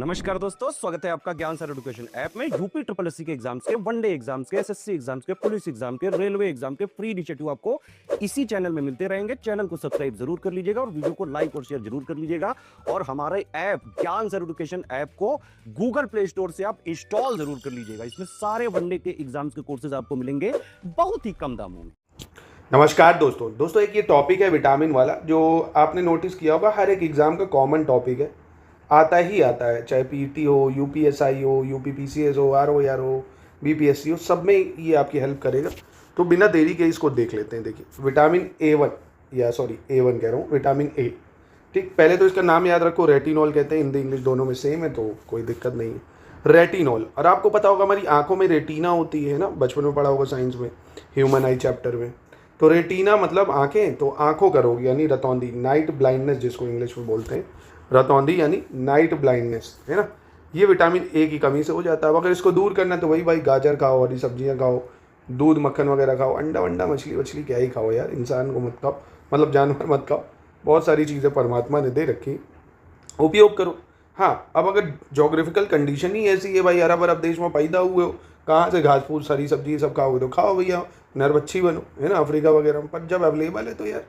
नमस्कार दोस्तों, स्वागत है आपका ज्ञान सर एजुकेशन ऐप में। यूपी ट्रिपल एससी के एग्जाम्स के, वनडे एग्जाम्स के, एसएससी एग्जाम्स के, पुलिस एग्जाम के, रेलवे एग्जाम के फ्री इनिशिएटिव आपको इसी चैनल में मिलते रहेंगे। चैनल को सब्सक्राइब जरूर कर लीजिएगा और वीडियो को लाइक और शेयर जरूर कर लीजिएगा। और हमारे ऐप ज्ञान सर एजुकेशन ऐप को गूगल प्ले स्टोर से आप इंस्टॉल जरूर कर लीजिएगा। इसमें सारे वनडे के एग्जाम्स के कोर्सेज आपको मिलेंगे बहुत ही कम दामों में। नमस्कार दोस्तों एक ये टॉपिक है विटामिन वाला, जो आपने नोटिस किया होगा हर एक एग्ज़ाम का कॉमन टॉपिक है, आता ही आता है। चाहे पीटी हो, यूपीएसआई हो, यूपीपीसीएस हो, आरओआर हो, बीपीएससी हो, सब में ये आपकी हेल्प करेगा। तो बिना देरी के इसको देख लेते हैं। देखिए विटामिन ए1 कह रहा हूँ, विटामिन ए। ठीक, पहले तो इसका नाम याद रखो, रेटिनॉल कहते हैं। हिंदी इंग्लिश दोनों में सेम है तो कोई दिक्कत नहीं है। रेटिनॉल, और आपको पता होगा हमारी आंखों में रेटिना होती है ना, बचपन में पढ़ा होगा साइंस में, ह्यूमन आई चैप्टर में। तो रेटिना मतलब आंखें, तो आंखों का रोग यानी रतौंधी, नाइट ब्लाइंडनेस जिसको इंग्लिश में बोलते हैं, रतौंधी यानी नाइट ब्लाइंडनेस, है ना। ये विटामिन ए की कमी से हो जाता है। अगर इसको दूर करना है तो वही भाई गाजर खाओ, हरी सब्जियां खाओ, दूध मक्खन वगैरह खाओ, अंडा वंडा मछली वछली क्या ही खाओ यार, इंसान को मत खाओ, मतलब जानवर मत खाओ। बहुत सारी चीज़ें परमात्मा ने दे रखी, उपयोग करो। हाँ, अब अगर जोग्राफिकल कंडीशन ही ऐसी है भाई, अरब अरब देश में पैदा हुए हो, कहाँ से घास फूस हरी सब्जी सब खाओगे तो खाओ भैया, नरबच्छी बनो, है ना, अफ्रीका वगैरह में। पर जब अवेलेबल है तो यार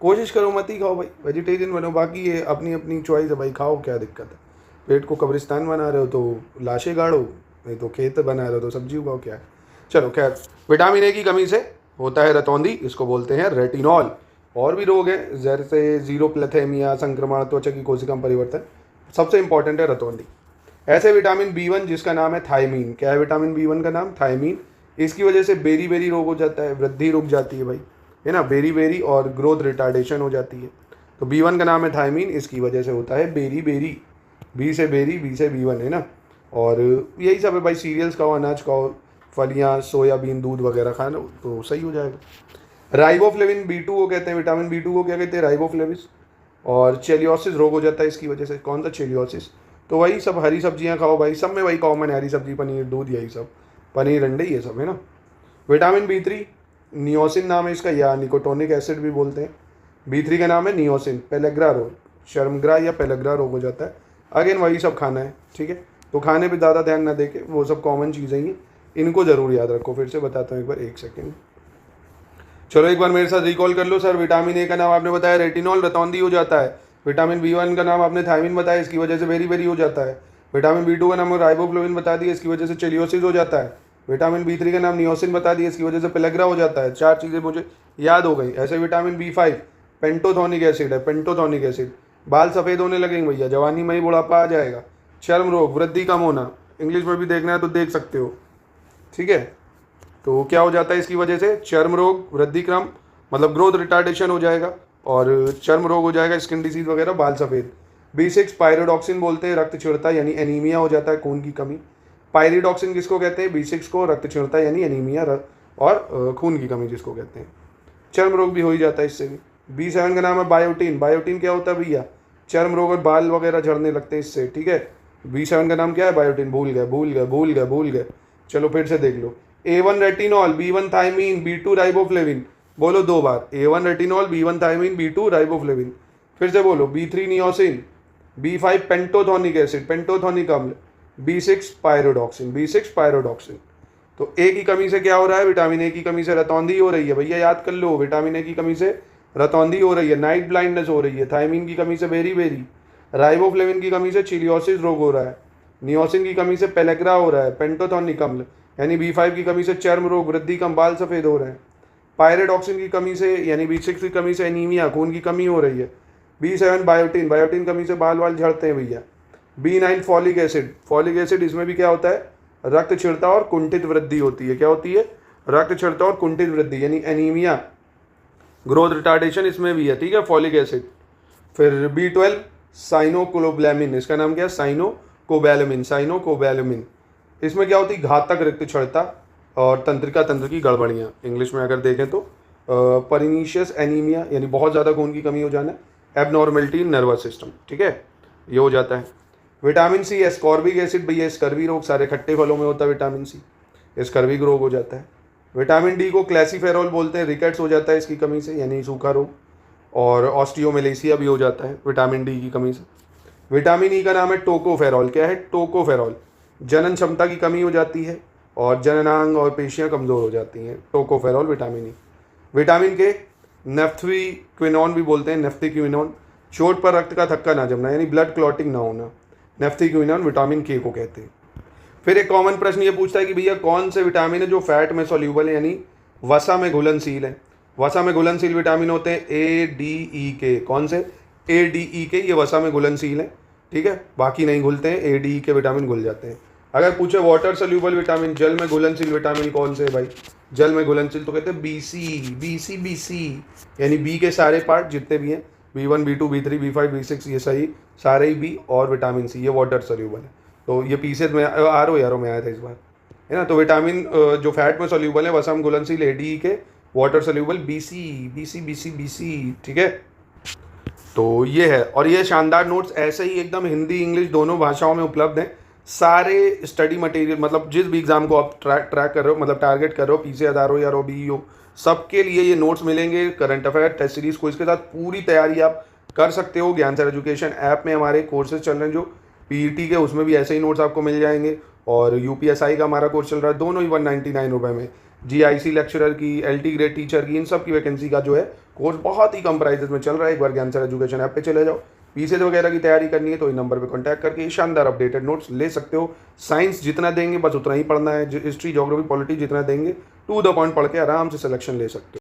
कोशिश करो मत ही खाओ भाई, वेजिटेरियन बनो। बाकी ये अपनी अपनी चॉइस है भाई, खाओ, क्या दिक्कत है। पेट को कब्रिस्तान बना रहे हो तो लाशें गाड़ो, नहीं तो खेत बना रहे हो तो सब्जी उगाओ, क्या है। चलो खैर, विटामिन ए की कमी से होता है रतौंधी, इसको बोलते हैं रेटिनॉल। और भी रोग हैं जैसे जीरोप्लेथेमिया, संक्रमण, त्वचा की कोशिका में परिवर्तन, सबसे इंपॉर्टेंट है रतौंधी। ऐसे विटामिन बी1 जिसका नाम है थायमीन, क्या है विटामिन बी1 का नाम, थायमीन। इसकी वजह से बेरी बेरी रोग हो जाता है, वृद्धि रुक जाती है भाई, है ना, बेरी बेरी, और ग्रोथ रिटार्डेशन हो जाती है। तो बी1 का नाम है थायमीन, इसकी वजह से होता है बेरी बेरी, बी से बेरी, बी से बी1, है ना। और यही सब है भाई, सीरियल्स खाओ, अनाज खाओ, फलियाँ, सोयाबीन, दूध वगैरह खाना तो सही हो जाएगा। राइबोफ्लेविन बी2 को कहते हैं, विटामिन बी2 को क्या कहते हैं, राइबोफ्लेविस। और चेलियोसिस रोग हो जाता है इसकी वजह से। कौन सा चेलियोसिस, तो वही सब हरी सब्जियां खाओ भाई, सब में वही कॉमन है, हरी सब्जी, पनीर, दूध, यही सब, पनीर, अंडे, ये सब, है ना। विटामिन बी3, नियोसिन नाम है इसका, या निकोटोनिक एसिड भी बोलते हैं। बी3 का नाम है नियोसिन। पेलेग्रा रोग, शर्मग्रा या पेलेग्रा रोग हो जाता है। अगेन वही सब खाना है, ठीक है। तो खाने पे ज़्यादा ध्यान ना देके, वो सब कॉमन चीज़ें ही, इनको ज़रूर याद रखो। फिर से बताता हूँ एक बार, एक सेकेंड, चलो एक बार मेरे साथ रिकॉल कर लो। सर विटामिन ए का नाम आपने बताया रेटिनॉल, रतौंधी हो जाता है। विटामिन बी1 का नाम आपने थायमीन बताया, इसकी वजह से बेरी बेरी हो जाता है। विटामिन बी2 का नाम राइबोफ्लेविन बता दिया, इसकी वजह से चेलियोसिस हो जाता है। विटामिन बी3 का नाम नियोसिन बता दिया, इसकी वजह से पेलेग्रा हो जाता है। 4 चीज़ें मुझे याद हो गई। ऐसे विटामिन बी5 पेंटोथोनिक एसिड है, पेंटोथोनिक एसिड। बाल सफ़ेद होने लगेंगे भैया, जवानी में ही बुढ़ापा आ जाएगा। चर्म रोग, वृद्धि कम होना, इंग्लिश में भी देखना है तो देख सकते हो, ठीक है। तो क्या हो जाता है इसकी वजह से, चर्म रोग, वृद्धि क्रम, मतलब ग्रोथ रिटार्डेशन हो जाएगा, और चर्म रोग हो जाएगा, स्किन डिसीज वगैरह, बाल सफ़ेद। बी6 पायरोडॉक्सिन बोलते हैं, रक्त क्षीणता यानी एनीमिया हो जाता है, खून की कमी। पायरिडॉक्सिन किसको कहते हैं, बी6 को, रक्त क्षीणता यानी एनीमिया और खून की कमी जिसको कहते हैं। चर्म रोग भी हो ही जाता है इससे भी। बी7 का नाम है बायोटीन। बायोटीन क्या होता है भैया, चर्म रोग और बाल वगैरह झड़ने लगते हैं इससे, ठीक है। बी7 का नाम क्या है, बायोटीन। भूल गए। चलो फिर से देख लो। A1 retinol, B1 thymine, B2 riboflavin. बोलो 2 बार, A1 retinol, B1 thymine, B2 riboflavin. फिर से बोलो, B3 नियोसिन, B5 पेंटोथोनिक एसिड, पेंटोथोनिक अम्ल, B6 पायरोडॉक्सिन। तो ए की कमी से क्या हो रहा है, विटामिन ए की कमी से रतौंधी हो रही है भैया, याद कर लो। विटामिन ए की कमी से रतौंधी हो रही है, नाइट ब्लाइंडनेस हो रही है। थायमीन की कमी से बेरी बेरी, राइबोफ्लेविन की कमी से चिलियोसिस रोग हो रहा है, नियोसिन की कमी से पेलेग्रा हो रहा है, पेंटोथोनिक अम्ल यानी बी5 की कमी से चर्म रोग, वृद्धि कम, बाल सफ़ेद हो रहे हैं। पायरिडॉक्सिन की कमी से यानी बी6 की कमी से एनीमिया, खून की कमी हो रही है। बी7 बायोटीन, बायोटीन कमी से बाल वाल झड़ते हैं भैया। बी9 फॉलिक एसिड, इसमें भी क्या होता है, रक्त क्षीणता और कुंठित वृद्धि होती है। क्या होती है, रक्त क्षीणता और कुंठित वृद्धि यानी एनीमिया, ग्रोथ रिटार्डेशन इसमें भी है, ठीक है, फॉलिक एसिड। फिर बी12 साइनोकोबालामिन, इसका नाम क्या है, साइनोकोबालामिन। इसमें क्या होती है, घातक रक्त क्षीणता और तंत्र की गड़बड़ियाँ, इंग्लिश में अगर देखें तो परनीशियस एनीमिया यानी बहुत ज़्यादा खून की कमी हो जाना, एबनॉर्मलिटी इन नर्वस सिस्टम, ठीक है, ये हो जाता है। विटामिन सी, एस्कॉर्बिक एसिड भैया, स्कर्वी रोग, सारे खट्टे फलों में होता है विटामिन सी, स्कर्वी रोग हो जाता है। विटामिन डी को क्लैसीफेरॉल बोलते हैं, रिकेट्स हो जाता है इसकी कमी से यानी सूखा रोग, और ऑस्टियोमेलेसिया भी हो जाता है विटामिन डी की कमी से। विटामिन ई का नाम है टोकोफेरॉल। क्या है? टोकोफेरॉल। जनन क्षमता की कमी हो जाती है और जननांग और पेशियां कमज़ोर हो जाती हैं। Tocopherol vitamin E. विटामिन के नेफ्थीक्विनोन भी बोलते हैं, नेफ्थीक्विनोन। चोट पर रक्त का थक्का ना जमना यानी ब्लड क्लॉटिंग ना होना, नेफ्थीक्विनोन विटामिन के को कहते हैं। फिर एक कॉमन प्रश्न ये पूछता है कि भैया कौन से विटामिन है जो फैट में सॉल्यूबल है यानी वसा में घुलनशील है। वसा में घुलनशील विटामिन होते हैं ए डी ई के। कौन से? ए डी ई के। ये वसा में घुलनशील है, ठीक है, बाकी नहीं घुलते हैं, ए डी ई के विटामिन घुल जाते हैं। अगर पूछे वाटर सोल्यूबल विटामिन, जल में घुलनशील विटामिन कौन से है भाई? जल में घुलनशील तो कहते हैं बी सी यानी बी के सारे पार्ट जितने भी हैं, B1 B2 B3 B5 B6 ये सही सारे ही बी, और विटामिन सी ये वाटर सोल्यूबल है। तो ये पी से में आर ओ में आया था इस बार, है ना। तो विटामिन जो फैट में सोल्यूबल है वसा में घुलनशील ए डी ई के, वाटर सोल्यूबल बी सी, ठीक है। तो ये है, और ये शानदार नोट्स ऐसे ही एकदम हिंदी इंग्लिश दोनों भाषाओं में उपलब्ध हैं। सारे स्टडी मटेरियल मतलब जिस भी एग्जाम को आप ट्रैक कर रहे हो, मतलब टारगेट कर रहे हो, पीसीएस आर ओ या रो बी हो, सबके लिए ये नोट्स मिलेंगे। करंट अफेयर, टेस्ट सीरीज को इसके साथ पूरी तैयारी आप कर सकते हो। ज्ञान सर एजुकेशन ऐप में हमारे कोर्सेज चल रहे हैं जो पीईटी के, उसमें भी ऐसे ही नोट्स आपको मिल जाएंगे। और यूपीएसआई का हमारा कोर्स चल रहा है, दोनों ही 199 रुपये में। जीआईसी लेक्चरर की, एलटी ग्रेड टीचर की, इन सब की वैकेंसी का जो है कोर्स बहुत ही कम प्राइसेस में चल रहा है। एक बार ज्ञान सर एजुकेशन ऐप पे चले जाओ। पीसीएस वगैरह की तैयारी करनी है तो इन नंबर पे कांटेक्ट करके शानदार अपडेटेड नोट्स ले सकते हो। साइंस जितना देंगे बस उतना ही पढ़ना है, हिस्ट्री ज्योग्राफी पॉलिटी जितना देंगे टू द पॉइंट पढ़ के आराम से सिलेक्शन ले सकते हो।